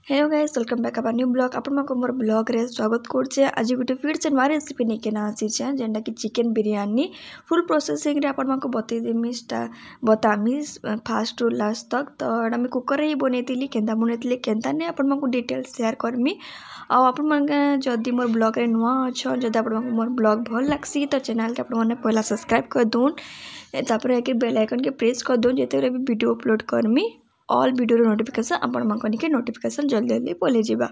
Hello guys, welcome back our new blog. आपण मोर blog रे स्वागत करछे। आज गोटे फिर से नवा रेसिपी लेके ना आसीछे, जेंटा कि चिकन बिरयानी फुल प्रोसेसिंग रे आपण को बतई देमी बतामी फास्ट टू लास्ट तक। तो एटा मैं कुकर रे ही बनैतिली, केंता बनैतिली केंता ने आपण को डिटेल्स शेयर करमी। आ आपण माने जदी मोर ब्लॉग रे नुआ अछन, जदी आपण मोर ब्लॉग भल लागसी तो चैनल के आपण माने पहला सब्सक्राइब कर दोन, तापर एक बेल आइकन के प्रेस कर दोन, जेते भी वीडियो अपलोड करमी ऑल वीडियो नोटिफिकेशन आपण मानक के नोटिफिकेशन जल्दी जल्दी पले जावा।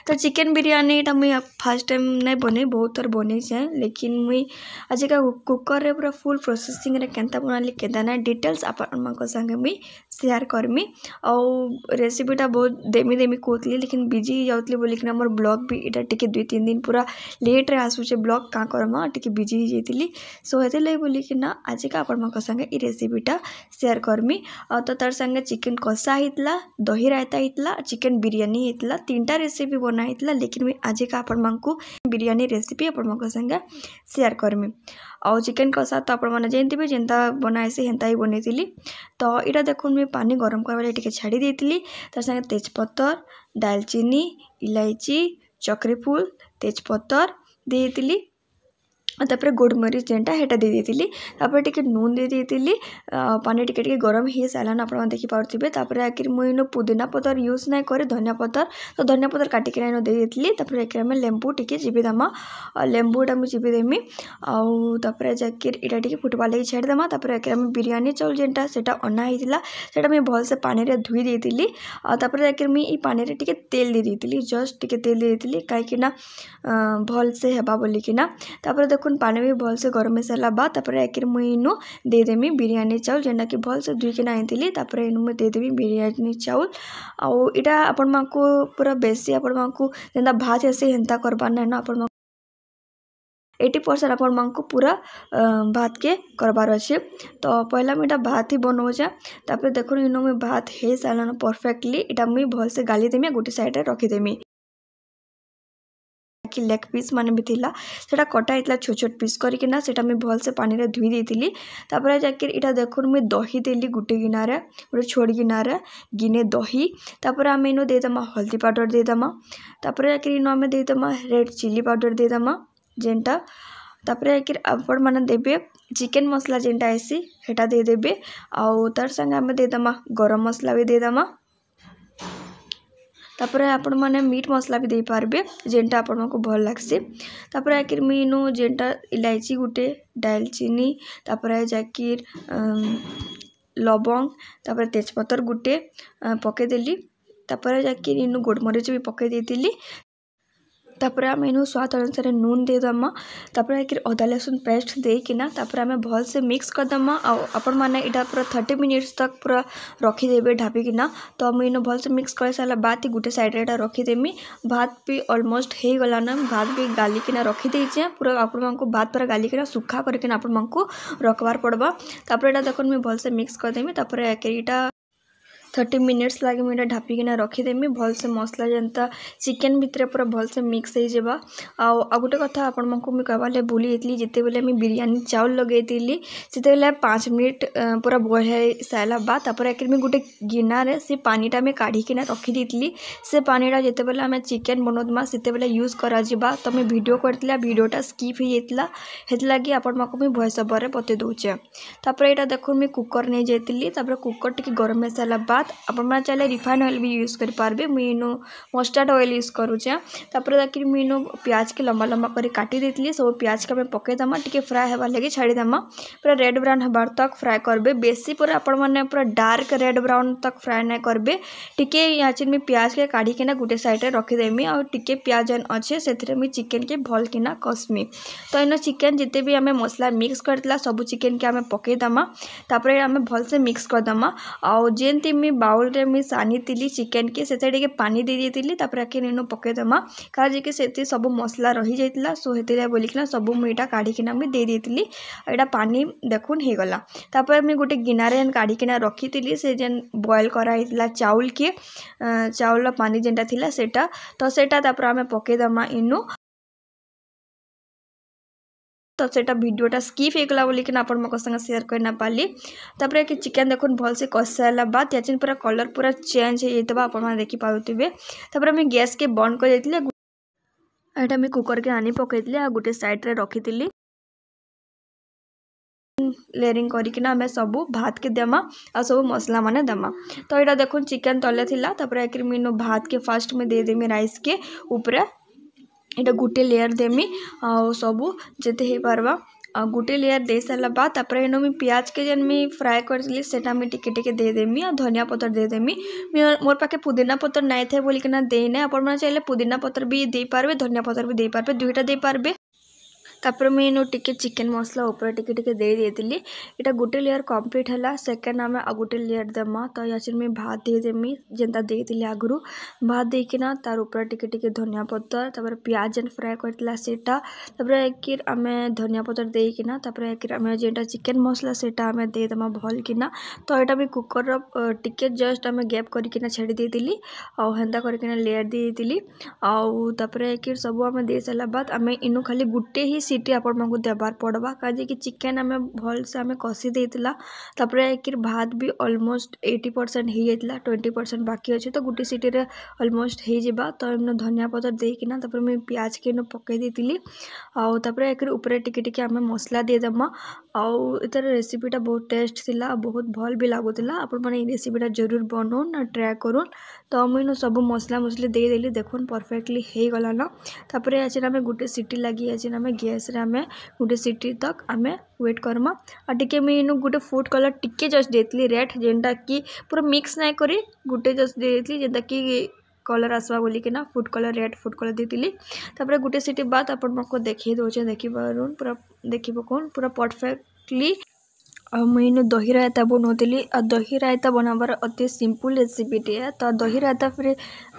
तो चिकन बिरयानी एटा मुई फर्स्ट टाइम नहीं बने, बहुत थर बने छे, लेकिन मुई आज का कुकर रे पूरा फुल प्रोसेसिंग रे केंता बनाली केंता ना डिटेल्स आपण मानक संगे मुई शेयर करमी। और रेसिपीटा बहुत देमी देमी कहतली, लेकिन बिजी जाउतली बोली कि मोर ब्लॉग भी एटा टिके 2-3 दिन पूरा लेट रे आसुचे ब्लॉग का करमा टिके बिजी जाइतली। सो हेते लई बोली कि ना आज का आपण मानक संगे ई रेसिपीटा शेयर करमी। तो तार संगे चिकन कषा हितला, दही रायता हितला, चिकन बिरयानी हितला, 3टा रेसिपी बना हितला, लेकिन मैं आज का आपण मानकू बिरयानी रेसिपी आपण मानक संगे शेयर करमी। और चिकन कषा तो आपण माने जानथिबे, जेंता बनाएसी हेंता ही बनैतिली। तो इटा देखुन मैं पानी गरम करवाले टिके छाड़ी देतिली, तार संगे तेजपत्तर, दालचीनी, इलायची, चक्री फूल, तेजपत्तर देतिली, तापर गोलमरीच जेनटा हेटा दे देतिली, तापर टिके नून दे देतिली। पानी टिके टिके गरम ही सालान आपण देखि पारथिबे। तापर आखिर मुइनो पुदीना पत्तर यूज नहीं करे, धनिया पत्तर, तो धनिया पत्तर काटी के दे देतिली। तापर एकरा में लेंबू टिके चिपी दमा, लेंबूटा मु चिपी देमी। आउ तापर जाकिर इटा टिके फुटबा लगी छाड़ी दमा। तापर एकरा में बिरयानी चाउल जेनटा सेटा अना हितला, सेटा मैं भल से पानी रे धुई देतिली। तापर जाकिर मैं ई पानी रे टिके तेल दे देतिली, जस्ट टिके तेल दे देतिली काई कि ना भल से हेबा बोली कि ना। तापर देखुन पानी भी भल से गरम मसाला बाद तापर आखिर मुई इनु दे देमी बिरयानी चाउल, जेनटा कि भल से धुई के ना आइतिली। तापर इनु मैं दे देमी बिरयानी चाउल। आउ इटा आपण मानकू पूरा बेसी आपण मानकू जेंता भात ऐसे हेंता करबार ना आपण 80% आपण मानकू पूरा भात के करबार अछि। तो पहला मैं भात ही बनौछे। तापर देखुन इनु मैं भात हे सालन परफेक्टली इटा मुई भल से गाली देमी, गोटे साइड रे रखी देमी। कि लेग पीस माने भी थिला, सेटा कटा हितला छोट छोट पीस करके ना, सेटा मैं भल से पानी रे धुई देतिली। तापर जाकिर इटा देखुन मैं दही देली गुटे गिनारे, गोटे छोट गिनारे गिने दही। तापर आमे इनो दे दमा हल्दी पाउडर दे दमा। तापर जाकिर इनो आमे दे दमा रेड चिली पाउडर दे दमा जेनटा। तापर जाकिर आपण माने देबे चिकन मसला जेनटा आइसी हेटा दे देबे। आउ तार संगे आमे दे दमा गरम मसला भी दे दमा। तापर आपण माने मीट मसला भी दे पारबे, जेनटा आपण को भल लागसी। तापर आखिर मीनु जेनटा इलायची गुटे, दालचीनी, तापर जाकिर लवंग, तापर तेजपत्तर गुटे पके देली। तापर जाकिर इनु गोलमरीच भी पके देतिली। तापर आम इनु स्वाद अनुसार नून दे दमा। तापर आखिर अदा लहसुन पेस्ट दे कि ना, तापर आम भल से मिक्स कर दमा। आपण माने इटा पूरा 30 मिनिट्स तक पूरा रखी देबे ढापी कि ना। तो मुझे इनु भल से मिक्स कर सारा बाद ही गोटे साइड रे रखी देमी। भात भी ऑलमोस्ट हे गला ना, भात भी गाली कि ना रखी देइछे पूरा। आपण मानकू भात पूरा गाली कि ना सुखा करके ना आपण मानकू रखबार पड़बा। तापर एटा देखन मैं भल से मिक्स कर देमी। तापर आखिर इटा 30 मिनिट्स लगे मुझे ढापी कि ना रखी देमी। भल से मसला जेनता चिकन भितर पूरा भल से मिक्स हो जावा। आ गोटे कथा आपण मानकू मैं कहबाले भूली जाइतली, जेते बेले मैं बिरयानी चाउल लगेइतिली सेते बेले 5 मिनिट पूरा बॉयल है साइला बाद तापर आखिर मैं गोटे गिना रे से पानीटा मैं काढ़ी कि ना रखी देइतली। से पानीटा जेते बेले आमे चिकन बनोदमा सेते बेले यूज करा जिबा। तो मैं वीडियो करतिला, वीडियोटा स्किप हो जाइतला, हेत लागी आपण मानकू मैं वॉइस ओवर रे बते दोचे। तापर एटा देखो मैं कुकर नहीं जाइतली। तापर कुकर टिके गरम मसाला बाद आपण माने चाहे रिफाइन ऑयल भी यूज कर पारबे, मुइनो मस्टर्ड ऑयल यूज करूचे। तापर जाकिर मुइनो प्याज के लंबा लंबा कर काटी देतिली। सब प्याज के मैं पके दमा, टिके फ्राई हेबा लगी छाड़ी दमा। पूरा रेड ब्राउन हेबार तक फ्राई करबे, बेसी पूरा आपण माने पूरा डार्क रेड ब्राउन तक फ्राई नहीं करबे। टिके याचिन में प्याज के काढ़ी के ना गोटे साइड रे रखी देमी। और टिके प्याज जन अच्छे से मुझे चिकन के भल कि ना कसमी। तो इन चिकन जिते भी आम मसला मिक्स करला सब चिकन के आम पके दमा। तापर आम भल से मिक्स कर दमा। और जेनती मैं बाउल रे मैं सानीतिली चिकन के सेते टिके पानी दे देतिली। तापर आके इनु पके दमा, काजे के सेते सब मसला रही जाइतला। सो हेते बोली कि ना सब मुइटा काढ़ी के ना मैं दे देतिली। एटा पानी देखुन हे गला। तापर मैं गोटे गिना रे काढ़ी के ना रखीतिली से जेन बॉयल करा हितला चाउल के, चाउल पानी जेनटा थिला सेटा। तो सेटा तापर आमे पके दमा इनु। तो सेटा वीडियोटा स्किप होगला बोली कि आप संगे शेयर करना पाली। तापर कि चिकेन देखुन भल से कषि सारा बाद याचिन पूरा कलर पूरा चेंज हो जाता आप देखी पारे। तापर मैं गैस के बंद कर देती एटा मैं कुकर के आनी पकई आ गोटे साइड रे रखी लेयरिंग करिकिना हमें सबू भात के देमा आ सब मसला माने देमा। तो यहाँ देखो चिकेन तले थिला तापर मीनू भात के फास्ट में दे देमी राइस के ऊपर यहाँ गोटे लेयर देमी आ सबू जेते ही पारबा गोटे लेयर दे सारा बाद तापर इनो मैं प्याज के जेन मैं फ्राए करी सेटा मैं टिके टिके दे देमी आ धनिया पतर दे देमी। मोर पाखे पुदीना पतर नाई थे बोलिकिना देना आपण चाहिए पुदीना पतर भी दे पारबे धनिया पतर भी दे पारबे दुईटा दे पारबे। तापर मैं टिके चिकेन मसला ऊपर टिके टिके दे देती इटा गोटे लेयर कंप्लीट है सेकेंड आम आ गोटे लेयर देमा। तो याचिन मैं भात दे देमी जेनता देती आगु भात देकिना तार ऊपर टिके टिके धनिया पतर तापर प्याज जेन फ्राए करथिला सेटा तापर एक आम धनिया पतर देकिना तापर एक आम जेनटा चिकेन मसला सेटा आम दे देमा भल किना। तो यहाँ मैं कुकर टिके जस्ट आम गैप करकिना छाड़ी देती आ हेन्ता करकिना लेयर दे देती आउ तापर एक सब आम दे सारा बाद आम इनु खाली गुटे ही सीटी आपण को देबार पड़वा कहीं कि चिकेन आम भल से आम कषि देला। तापर एक भात भी ऑलमोस्ट 80% हो जाता 20% बाकी अच्छे तो गोटे सीटी रे ऑलमोस्ट हो जाबा। तो इन धनिया पतर देकिना तापर मैं प्याज के इन पकई देती आउ तापर एक ऊपर टिके टिके आम मसला दे देमा आउ इतर रेसिपीटा बहुत टेस्ट थिला बहुत भल भी लागुला आपण माने रेसिपीटा जरूर बनौन ना ट्राए करूँ। तो मुझे सब मसला मसली दे देली देखुन परफेक्टली हो गला ना। तापर आज आम गोटे सीटी लगी आज आम गैस रे आम गोटे सीटी तक आम वेट करमा आ टिके मैं इनु गोटे फूड कलर टिके जस्ट देती रेड जेनटा कि पूरा मिक्स ना करी गोटे जस्ट देती जेनटा कि कलर आसवा बोली कि ना food colour red food colour देती। तापर गोटे सीटी बाद आपण को देखी दौचे देखी पारुन पूरा देखी पकौन पूरा परफेक्टली मुझे दही रायता बनौली आ दही रायता बनाबार अति सिंपल रेसिपीटी है। तो दही रायता फिर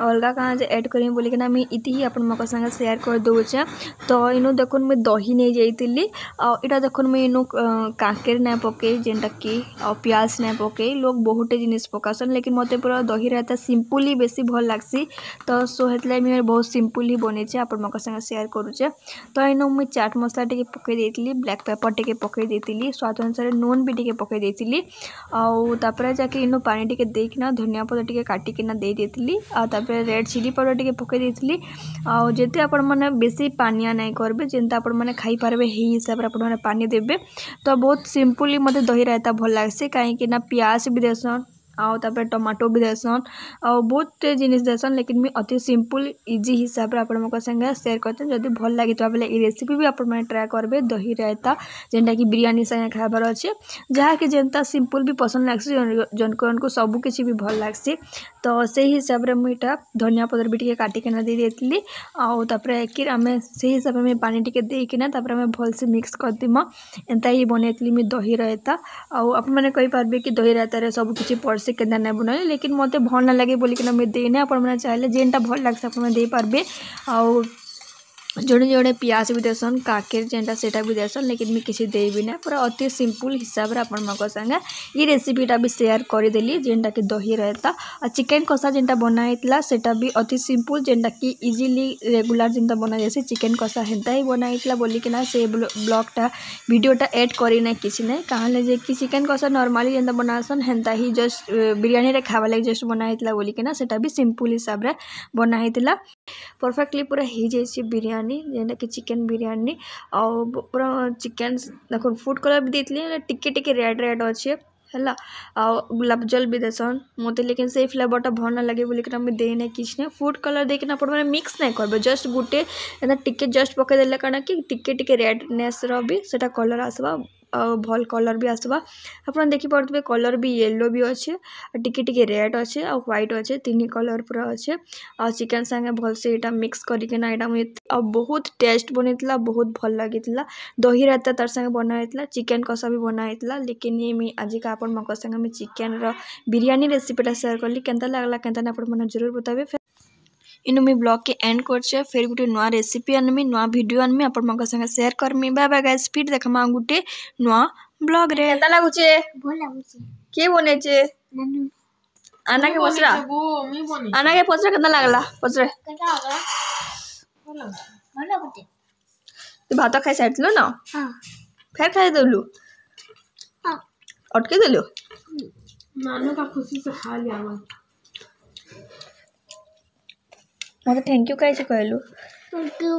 अलग कहाँ से ऐड करें बोलिक मुझे इति ही आपण संगे शेयर कर दूचे। तो इनु देखुन मुझे दही नहीं जाइली आटा देखुन मुझे इनु काकेर ना पकई जेनटा कि प्याज ना पकई लोग बहुटे जिनिस पकासन लेकिन मत पूरा दही रायता सिंपली बेसी भल लगसी। तो सो हेतला मुझे बहुत सिंपल ही बनीचे आपण संगे शेयर करूचे। तो इनु मुझे चाट मसला टे पकई देती ब्लैक पेपर टे पकई देती स्वाद अनुसार नून भी टिके पकई देती आउ तापर जाके इनु पानी टिके देकिना धनिया पत्ता टिके काटिकिना दे देती आ तापर रेड चिली पाउडर टिके पकई देती आउ जेते आपण माने बेसी पानिया नहीं करबे जेनता आपण माने खाई पारबे हे हिसाब रे आपण माने पानी देबे। तो बहुत सिंपली मते दही रायता भल लागसे काहे कि ना प्याज भी देसन आउ तापर टमाटो भी देसन आउ बहुत जिनिस देसन लेकिन मैं अति सिंपल इजी हिसाब रे आपण संगे शेयर करते जदि भल लगी तो बेले रेसिपी भी आपण माने ट्राए करबे दही रायता जेनटा कि बिरयानी संगे खाबार अच्छे जहाँ कि जेनता सिंपल भी पसंद लागसी जन को सब किसी भी भल लागसी। तो से हिसाब रे मुझे धनिया पतर भी टिके काटिकिना दे देती आउ तापर एक आम से हिसाब में पानी टिके देकिना तापर आम भल से मिक्स करदीमा एंता ही बनैली मुझे दही रायता आउ आपण माने कहि पारबे कि दही रायता रे सब किछि पड़से केदा नहीं बनाई लेकिन मते भल ना लगे बोलिकिना मुझे देना आपण माने चाहले जेनटा भल लागसे आपण माने दे पारबे। आउ जोड़े जोड़े प्याज भी देसन काकेर जेनटा सेटा भी देसन लेकिन मैं किसी देबी ना पूरा अति सिंपल हिसाब रे आपण मको संगे ये रेसिपीटा भी शेयर करदेली जेनटा कि दही रायता आ चिकेन कषा जेनटा बनाइतला सेटा भी अति सिंपल जेनटा कि इजीली रेगुलर जेनटा बना जैसे चिकेन कषा हेन्ता ही बनाइतला बोलिकिना से ब्लॉगटा वीडियोटा ऐड करी ना किसी नहीं कहले जे कि चिकेन कषा नॉर्मली जेनता बनासन हेन्ता ही जस्ट बिरयानी रे खावा लाग जस्ट बनाइतला बोलिकिना सेटा भी सिंपल हिसाब रे बनाइतला परफेक्टली पूरा हो जाए बिरयानी जेनटा कि चिकेन बिरयानी और पूरा चिकेन देखो फूड कलर भी देती टिके टिके रेड रेड अच्छे है गुलाब जल भी देसन मत लेकिन से फ्लेवरटा भल ना लगे बोलिक मुझे देना किसी नहीं फूड कलर देकिना मैंने मिक्स नहीं करबे जस्ट गोटे टिके जस्ट पकईदे कण कि टिके टिके रेडनेस भी सेटा कलर आसवा भल कलर भी आसवा आप देखी पारे कलर भी येलो भी अच्छे टिके टिके रेड अच्छे आ व्हाइट अच्छे तीन कलर पूरा अच्छे आ चिकेन संगे भल से यहाँ मिक्स करना यहाँ मुझे बहुत टेस्ट बनता बहुत भल लगी दही रायता तार संगे बनाइला चिकेन कषा भी बनाइला लेकिन ये मैं आज का आपण मक संगे मैं चिकेन बिरयानी रेसिपीटा शेयर कली केनता लागला केनता ना आपण जरूर बताबे। इनु मैं ब्लॉग के एंड कर फिर गोटे नुआ रेसिपी आनमी नुआ वीडियो आनमी आपण मक संगे शेयर करमी बाय बाय गाइस फिर देखमा गोटे नुआ ब्लॉग रे केनता लागुचे भल लागुचे के बनेचे आना के पसरा आना के पसरा केनता लागला पसरे केनता लागला भल लागुचे तू भात खाई सारिलु ना हाँ फेर खाई देलु हाँ अटके देलु नानू का खुशी से खा लिया मत थैंक यू कैसे कहलु थैंक यू